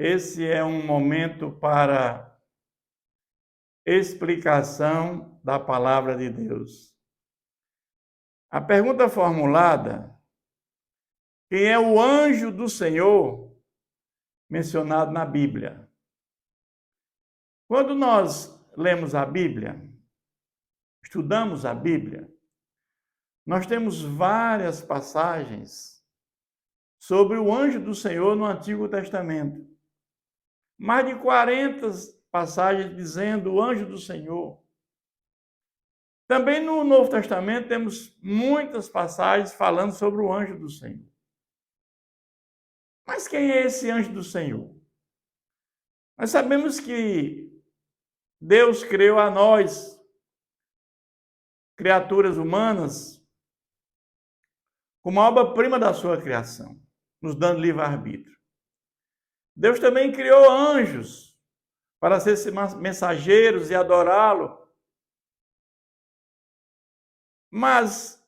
Esse é um momento para explicação da palavra de Deus. A pergunta formulada: quem é o anjo do Senhor mencionado na Bíblia? Quando nós lemos a Bíblia, estudamos a Bíblia, nós temos várias passagens sobre o anjo do Senhor no Antigo Testamento. Mais de 40 passagens dizendo o anjo do Senhor. Também no Novo Testamento temos muitas passagens falando sobre o anjo do Senhor. Mas quem é esse anjo do Senhor? Nós sabemos que Deus criou a nós, criaturas humanas, como obra-prima da sua criação, nos dando livre-arbítrio. Deus também criou anjos para ser mensageiros e adorá-lo. Mas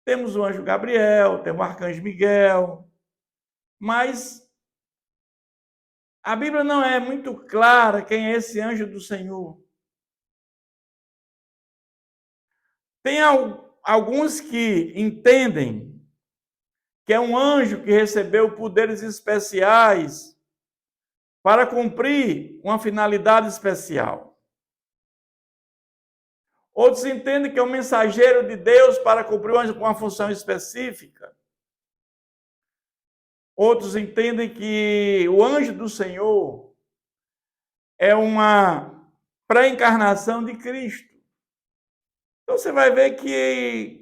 temos o anjo Gabriel, temos o arcanjo Miguel, mas a Bíblia não é muito clara quem é esse anjo do Senhor. Tem alguns que entendem que é um anjo que recebeu poderes especiais para cumprir uma finalidade especial. Outros entendem que é um mensageiro de Deus para cumprir uma função específica. Outros entendem que o anjo do Senhor é uma pré-encarnação de Cristo. Então você vai ver que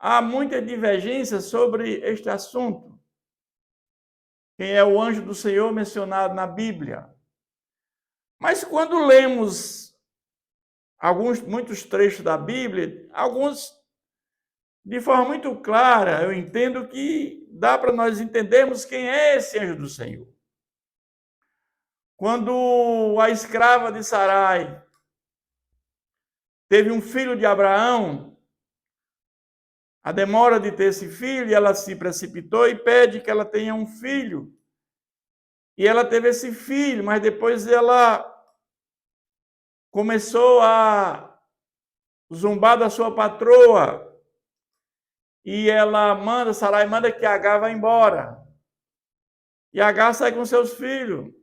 há muita divergência sobre este assunto. Quem é o anjo do Senhor mencionado na Bíblia. Mas quando lemos muitos trechos da Bíblia, alguns de forma muito clara, eu entendo que dá para nós entendermos quem é esse anjo do Senhor. Quando a escrava de Sarai teve um filho de Abraão, a demora de ter esse filho, ela se precipitou e pede que ela tenha um filho. E ela teve esse filho, mas depois ela começou a zombar da sua patroa. E Sarai manda que Agar vá embora. E Agar sai com seus filhos,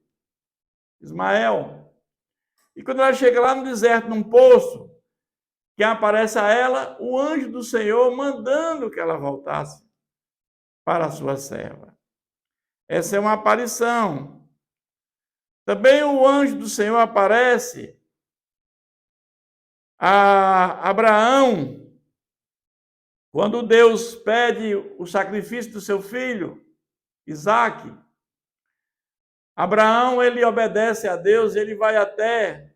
Ismael. E quando ela chega lá no deserto, num poço, quem aparece a ela? O anjo do Senhor mandando que ela voltasse para a sua serva. Essa é uma aparição. Também o anjo do Senhor aparece a Abraão, quando Deus pede o sacrifício do seu filho, Isaque. Abraão, ele obedece a Deus, ele vai até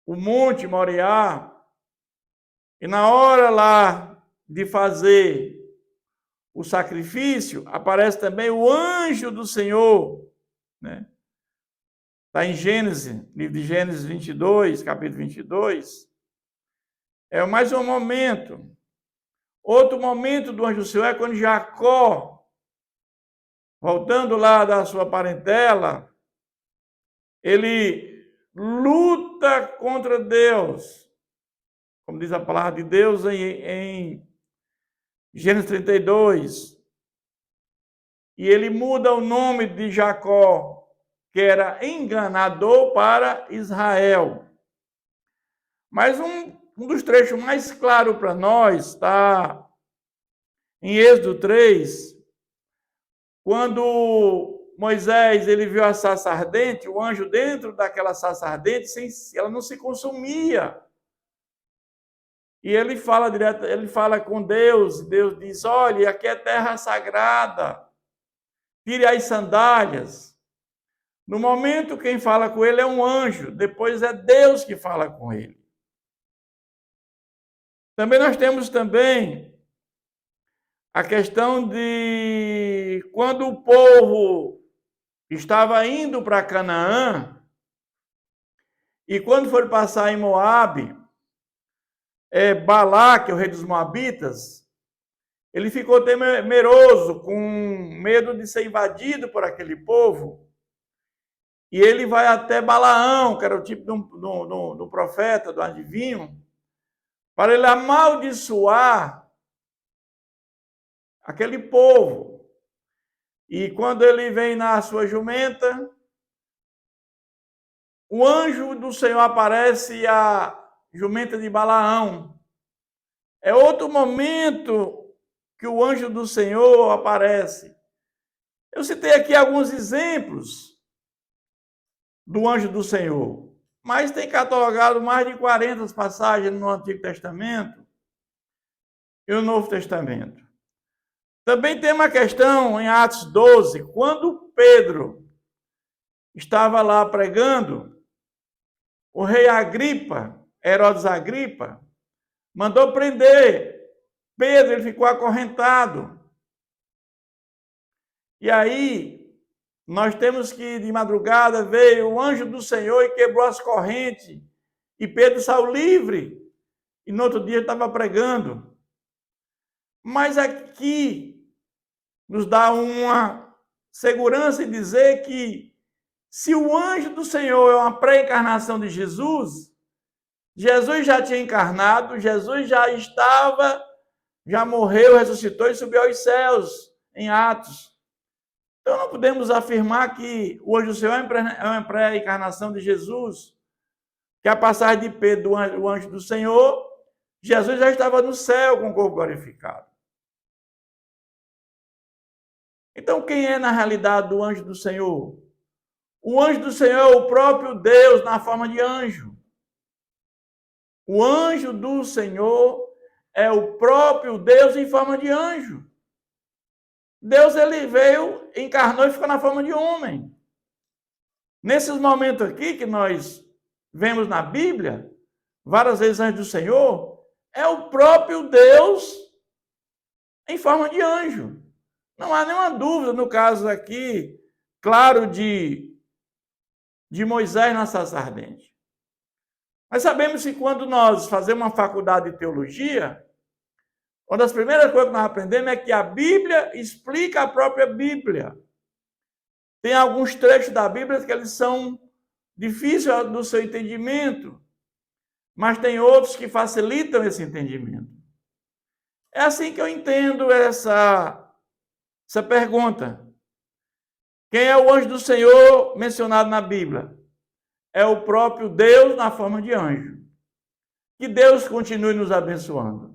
o monte Moriá, e na hora lá de fazer o sacrifício, aparece também o anjo do Senhor, né? Está em Gênesis, livro de Gênesis 22, capítulo 22. É mais um momento. Outro momento do anjo do Senhor é quando Jacó, voltando lá da sua parentela, ele luta contra Deus, como diz a palavra de Deus em Gênesis 32. E ele muda o nome de Jacó, que era enganador, para Israel. Mas um dos trechos mais claros para nós está em Êxodo 3, quando Moisés ele viu a sarça ardente, o anjo dentro daquela sarça ardente, ela não se consumia. E ele fala com Deus, e Deus diz: olha, aqui é terra sagrada, tire as sandálias. No momento, quem fala com ele é um anjo, depois é Deus que fala com ele. Também nós temos a questão de quando o povo estava indo para Canaã, e quando for passar em Moabe, Balaque, o rei dos Moabitas, ele ficou temeroso, com medo de ser invadido por aquele povo. E ele vai até Balaão, que era o tipo do profeta, do adivinho, para ele amaldiçoar aquele povo. E quando ele vem na sua jumenta, o anjo do Senhor aparece e a jumenta de Balaão. É outro momento que o anjo do Senhor aparece. Eu citei aqui alguns exemplos do anjo do Senhor, mas tem catalogado mais de 40 passagens no Antigo Testamento e no Novo Testamento. Também tem uma questão em Atos 12, quando Pedro estava lá pregando, o rei Agripa, Herodes Agripa, mandou prender Pedro, ele ficou acorrentado. E aí, nós temos que, de madrugada, veio o anjo do Senhor e quebrou as correntes. E Pedro saiu livre. E no outro dia estava pregando. Mas aqui nos dá uma segurança em dizer que se o anjo do Senhor é uma pré-encarnação de Jesus, Jesus já tinha encarnado, Jesus já estava, já morreu, ressuscitou e subiu aos céus, em Atos. Então, não podemos afirmar que o anjo do Senhor é uma pré-encarnação de Jesus, que a passagem de Pedro, o anjo do Senhor, Jesus já estava no céu com o corpo glorificado. Então, quem é na realidade o anjo do Senhor? O anjo do Senhor é o próprio Deus na forma de anjo. O anjo do Senhor é o próprio Deus em forma de anjo. Deus, ele veio, encarnou e ficou na forma de homem. Nesses momentos aqui que nós vemos na Bíblia, várias vezes anjo do Senhor, é o próprio Deus em forma de anjo. Não há nenhuma dúvida no caso aqui, claro, de Moisés na sarça ardente. Mas sabemos que quando nós fazemos uma faculdade de teologia, uma das primeiras coisas que nós aprendemos é que a Bíblia explica a própria Bíblia. Tem alguns trechos da Bíblia que eles são difíceis do seu entendimento, mas tem outros que facilitam esse entendimento. É assim que eu entendo essa pergunta. Quem é o anjo do Senhor mencionado na Bíblia? É o próprio Deus na forma de anjo. Que Deus continue nos abençoando.